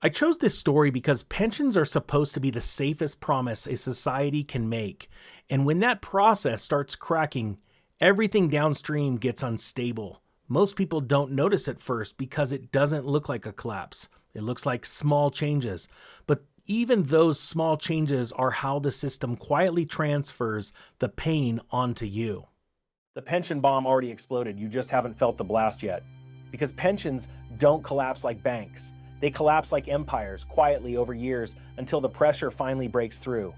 I chose this story because pensions are supposed to be the safest promise a society can make. And when that process starts cracking, everything downstream gets unstable. Most people don't notice at first because it doesn't look like a collapse. It looks like small changes. But even those small changes are how the system quietly transfers the pain onto you. The pension bomb already exploded. You just haven't felt the blast yet. Because pensions don't collapse like banks. They collapse like empires, quietly over years, until the pressure finally breaks through.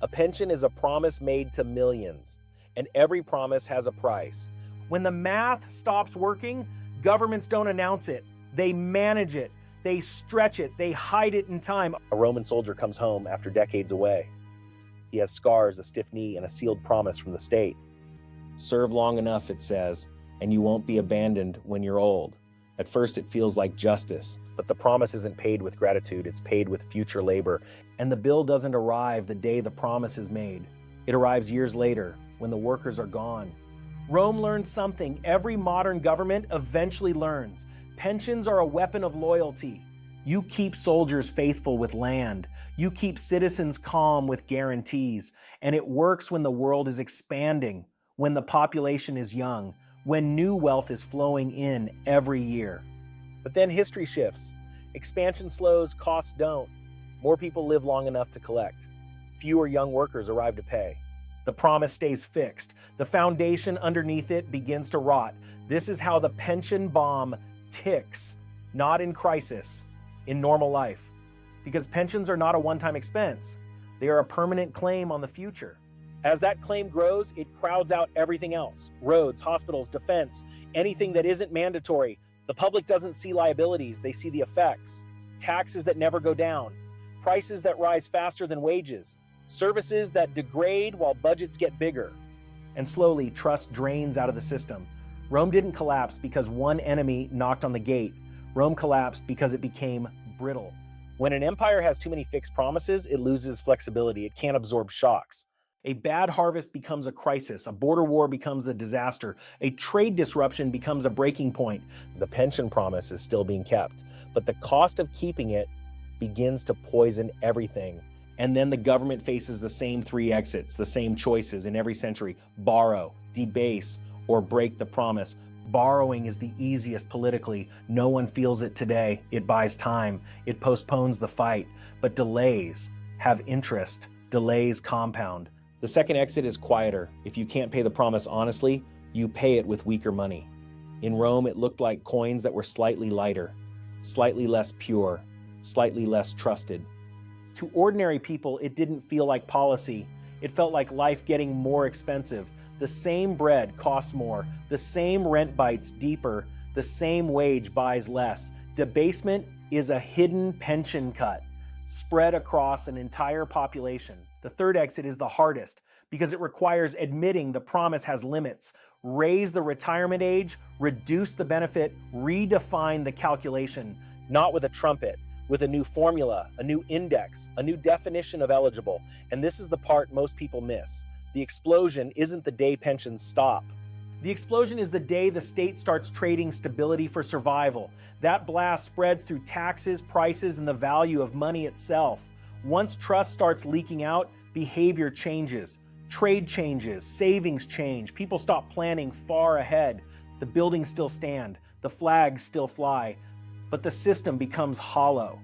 A pension is a promise made to millions, and every promise has a price. When the math stops working, governments don't announce it. They manage it. They stretch it. They hide it in time. A Roman soldier comes home after decades away. He has scars, a stiff knee, and a sealed promise from the state. Serve long enough, it says, and you won't be abandoned when you're old. At first, it feels like justice, but the promise isn't paid with gratitude, it's paid with future labor. And the bill doesn't arrive the day the promise is made. It arrives years later, when the workers are gone. Rome learned something every modern government eventually learns. Pensions are a weapon of loyalty. You keep soldiers faithful with land. You keep citizens calm with guarantees. And it works when the world is expanding, when the population is young, when new wealth is flowing in every year. But then history shifts. Expansion slows, costs don't. More people live long enough to collect. Fewer young workers arrive to pay. The promise stays fixed. The foundation underneath it begins to rot. This is how the pension bomb ticks, not in crisis, in normal life. Because pensions are not a one-time expense. They are a permanent claim on the future. As that claim grows, it crowds out everything else. Roads, hospitals, defense, anything that isn't mandatory. The public doesn't see liabilities, they see the effects. Taxes that never go down. Prices that rise faster than wages. Services that degrade while budgets get bigger. And slowly, trust drains out of the system. Rome didn't collapse because one enemy knocked on the gate. Rome collapsed because it became brittle. When an empire has too many fixed promises, it loses flexibility. It can't absorb shocks. A bad harvest becomes a crisis. A border war becomes a disaster. A trade disruption becomes a breaking point. The pension promise is still being kept, but the cost of keeping it begins to poison everything. And then the government faces the same three exits, the same choices in every century: borrow, debase, or break the promise. Borrowing is the easiest politically. No one feels it today. It buys time. It postpones the fight. But delays have interest. Delays compound. The second exit is quieter. If you can't pay the promise honestly, you pay it with weaker money. In Rome, it looked like coins that were slightly lighter, slightly less pure, slightly less trusted. To ordinary people, it didn't feel like policy. It felt like life getting more expensive. The same bread costs more. The same rent bites deeper. The same wage buys less. Debasement is a hidden pension cut spread across an entire population. The third exit is the hardest because it requires admitting the promise has limits. Raise the retirement age, reduce the benefit, redefine the calculation, not with a trumpet, with a new formula, a new index, a new definition of eligible. And this is the part most people miss. The explosion isn't the day pensions stop. The explosion is the day the state starts trading stability for survival. That blast spreads through taxes, prices, and the value of money itself. Once trust starts leaking out, behavior changes. Trade changes, savings change. People stop planning far ahead. The buildings still stand, the flags still fly, but the system becomes hollow.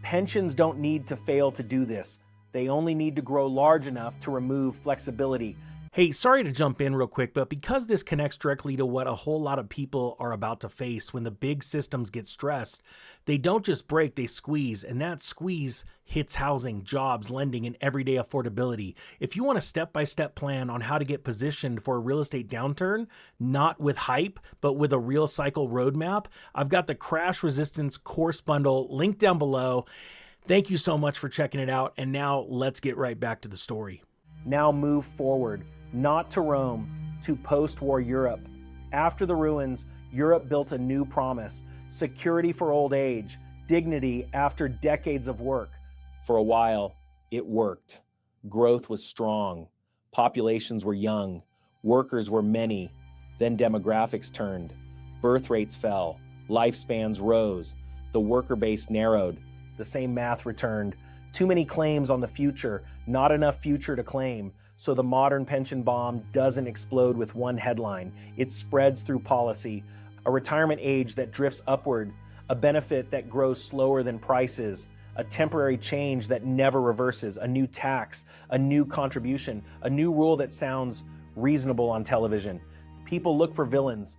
Pensions don't need to fail to do this. They only need to grow large enough to remove flexibility. Hey, sorry to jump in real quick, but because this connects directly to what a whole lot of people are about to face when the big systems get stressed, they don't just break, they squeeze, and that squeeze hits housing, jobs, lending, and everyday affordability. If you want a step-by-step plan on how to get positioned for a real estate downturn, not with hype, but with a real cycle roadmap, I've got the Crash Resistance course bundle linked down below. Thank you so much for checking it out, and now let's get right back to the story. Now move forward. Not to Rome, to post-war Europe. After the ruins, Europe built a new promise: security for old age, dignity after decades of work. For a while, it worked. Growth was strong. Populations were young. Workers were many. Then demographics turned. Birth rates fell. Lifespans rose. The worker base narrowed. The same math returned. Too many claims on the future, not enough future to claim. So the modern pension bomb doesn't explode with one headline. It spreads through policy. A retirement age that drifts upward, a benefit that grows slower than prices, a temporary change that never reverses, a new tax, a new contribution, a new rule that sounds reasonable on television. People look for villains.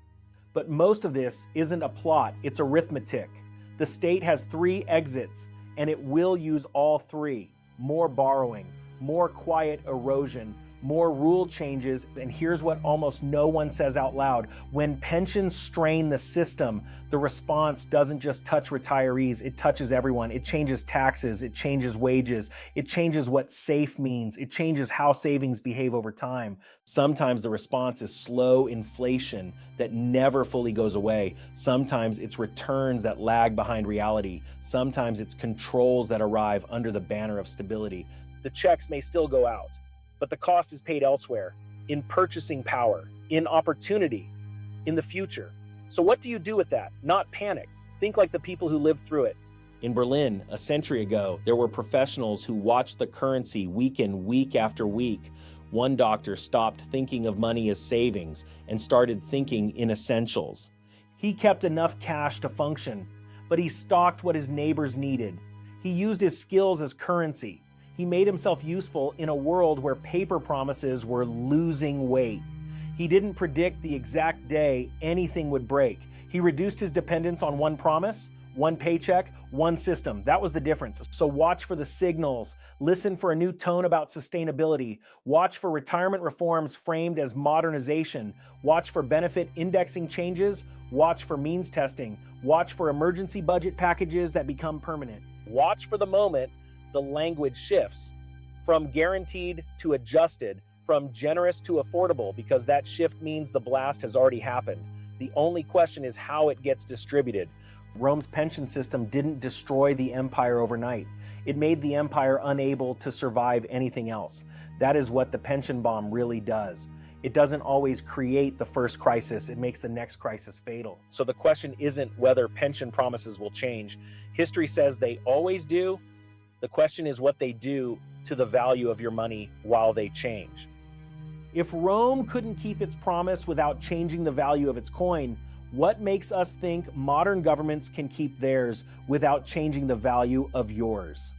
But most of this isn't a plot, it's arithmetic. The state has 3 exits, and it will use all 3. More borrowing, more quiet erosion, more rule changes, and here's what almost no one says out loud. When pensions strain the system, the response doesn't just touch retirees, it touches everyone. It changes taxes, it changes wages, it changes what safe means, it changes how savings behave over time. Sometimes the response is slow inflation that never fully goes away. Sometimes it's returns that lag behind reality. Sometimes it's controls that arrive under the banner of stability. The checks may still go out, but the cost is paid elsewhere, in purchasing power, in opportunity, in the future. So what do you do with that? Not panic. Think like the people who lived through it. In Berlin, a century ago, there were professionals who watched the currency weaken week after week. One doctor stopped thinking of money as savings and started thinking in essentials. He kept enough cash to function, but he stocked what his neighbors needed. He used his skills as currency. He made himself useful in a world where paper promises were losing weight. He didn't predict the exact day anything would break. He reduced his dependence on one promise, one paycheck, one system. That was the difference. So watch for the signals. Listen for a new tone about sustainability. Watch for retirement reforms framed as modernization. Watch for benefit indexing changes. Watch for means testing. Watch for emergency budget packages that become permanent. Watch for the moment the language shifts from guaranteed to adjusted, from generous to affordable, because that shift means the blast has already happened. The only question is how it gets distributed. Rome's pension system didn't destroy the empire overnight. It made the empire unable to survive anything else. That is what the pension bomb really does. It doesn't always create the first crisis, it makes the next crisis fatal. So the question isn't whether pension promises will change. History says they always do. The question is what they do to the value of your money while they change. If Rome couldn't keep its promise without changing the value of its coin, what makes us think modern governments can keep theirs without changing the value of yours?